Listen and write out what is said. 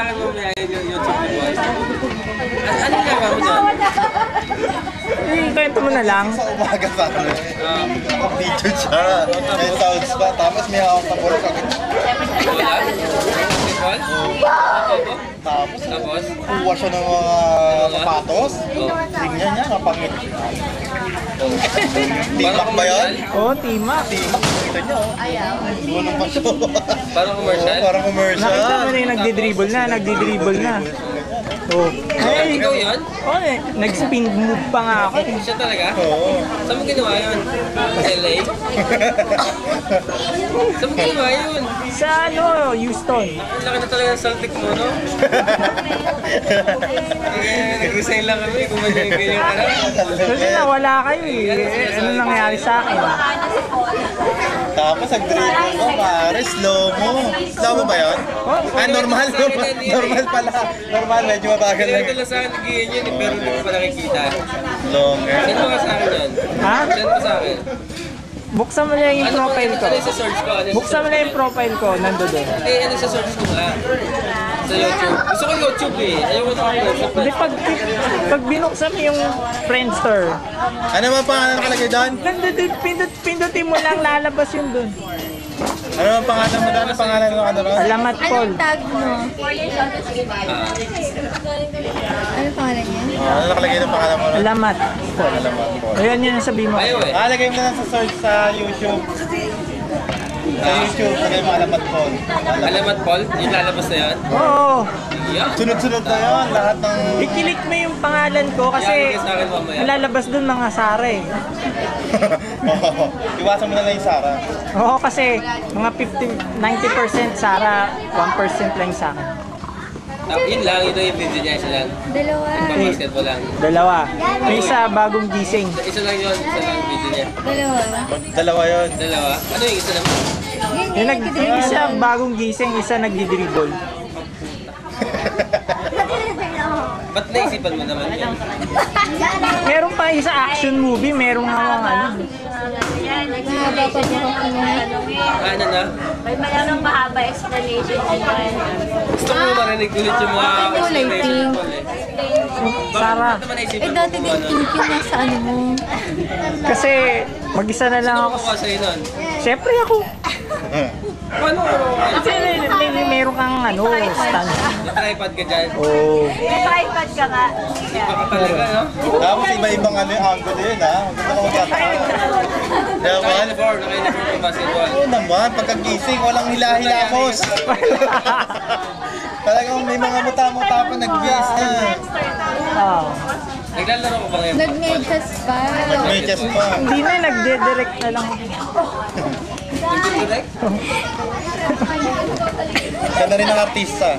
akin mamaya yung YouTube mo. Ano ginagawa mo dyan? Kwento mo na lang. Sa umaga sa akin. Video siya. May sounds pa. Tapos may hawak na puro kagad. Wala? Basketball? Tapos? Kuha siya ng mga sapatos. Tingnan niya, napangit. Timak ba yun? Oo, timak. Timak. Ito niya, oh. Bunong pa siya. Parang commercial? Parang commercial. Nakita mo na yung nagdi-dribble na. Oh. Ay, ikaw yun? Oh, nag-spin move pa nga ako. Siya talaga? Oo. Saan mo ginawa yun? Sa LA? Saan mo ginawa yun? Sa Houston. Ang laki na talaga ng saltik mo, no? Nag-resign lang kami kung may ganyan ka na. Kasi nawala kayo eh. Ano nangyari sa akin? Tapos nag-dribble mo, pare. Slow mo. Slow mo ba yun? Ah, normal. Normal pala. Normal, medyo mabagal lang. Kaya sa akin nagiyan yun, pero hindi ko pa nakikita. Longer. Send mo ka sa akin yan. Ha? Send mo sa akin. Buksan mo lang yung profile ko. Ano sa search ko? Buksan mo lang yung profile ko. Nando doon. Hindi, ano sa search ko nga? Sa YouTube. Gusto ko YouTube eh. Ayaw ko na YouTube. Hindi, pag binuksan mo yung Friendster, Ano ba pangalan nakalagay doon? nandun, pindutin mo lang, lalabas yun doon. Ano ba pangalan mo doon? Ano pangalan mo ano ron? Alamat Paul. Anong tag mo? Ano pangalan niya? Ano nakalagay ng pangalan mo ron? Alamat. Alamat po. Ayan yun ang sabihin mo. Ayaw eh. Ah, lagay mo na lang sa search sa YouTube. Sa YouTube, lagay mo alamat po. Alamat Paul? Yung lalabas na yan? Oo. Yeah. Sunod-sunod na yun, lahat ng... I-click mo yung pangalan ko kasi Yan, sa akin mamaya. lalabas doon mga Sara eh. Oo. Iwasan mo na lang yung Sarah. Oo, kasi mga 90% Sara, 1% lang sa akin. Yun lang, ito yung video niya, isa lang. Dalawa. Pang-basketball lang. Dalawa. May isa bagong gising. Isa lang yun, isa lang yung video niya. Dalawa. Dalawa yun. Dalawa. Ano yung isa naman? Yung isa bagong gising, isa nagdi-dribble. Ba't naisipan mo naman yan? Meron pa isa action movie, merong ano. Mahaba pa ba ako niya? Ano na? May malamang mahaba explanation dyan. Gusto ko marinig ulit yung mga Kulay pink. Sara. Ba't naman naisipan Eh mo dati kung din ano? pink yung nasa ano mo. Kasi mag-isa na lang Ano ako. ko sa'yo nun? Siyempre ako. Paano? Kasi meron kang stand. Naka-iPad ka dyan? Oh. May tripod ka nga. Baka talaga, no? Tapos iba-ibang ano yung angle yun, ha? Huwag ka na magtataka. Diba? Naka-uniform yung basketball. Oo naman, pagkagising, walang hila-hilakos. Talagang may mga muta-muta pa nag-base na. Ah. Naglalaro ko ba ngayon? Nag-medyas pa. May chest pa. Hindi na, nagde-direct na lang. Nag-direct? Siya na rin ang artista.